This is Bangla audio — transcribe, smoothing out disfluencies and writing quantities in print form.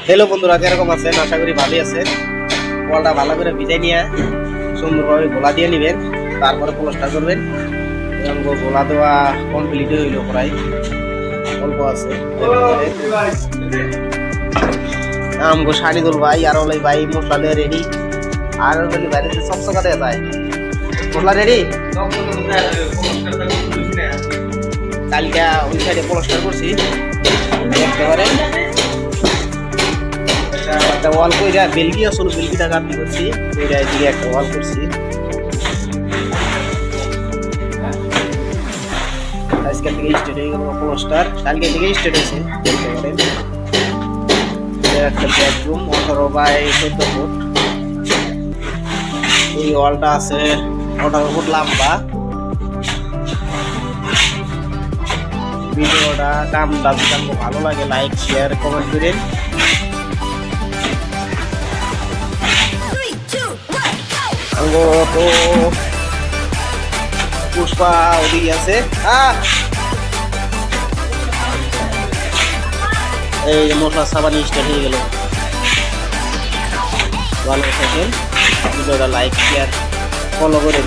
হ্যালো বন্ধুরা, কিরকম আছেন? আশা করি ভালোই আছেন। ওয়ালটা ভালো করে ভিজাই নিয়ে সুন্দরভাবে গোলা দিয়ে নেবেন, তারপরে প্লাস্টার করবেন। এবং গোলা দেওয়া কমপ্লিট হইল, প্রায় অল্প আছে। আমগো শাড়িদুল ভাই আর ওই ভাই মশলা দিয়ে রেডি। আর ওই বাইরে চকচকা দেওয়া যায় মশলা রেডি। কালকে ওই সাইডে প্লাস্টার করছি, দেখতে পারেন। একটা ওয়াল কইরা বেলকি আসল বেলকিটা গাঁথনি করছি, ওইটা এদিকে একটা ওয়াল করছি। আজকে থেকে স্টার্ট হয়ে গেল প্লাস্টার, কালকে থেকে স্টার্ট হয়েছে, দেখতে পারেন। একটা বেডরুম 18 বাই 14 ফুট। এই ওয়ালটা আছে 18 ফুট লম্বা। ভিডিওটা কামটা যদি ভালো লাগে লাইক শেয়ার কমেন্ট করেন। তো পুষ্পা ওদিকে আছে। এই যে মশলা সাবানি স্টার্ট হয়ে গেল। ভালো থাকেন, ভিডিওটা লাইক শেয়ার ফলো করে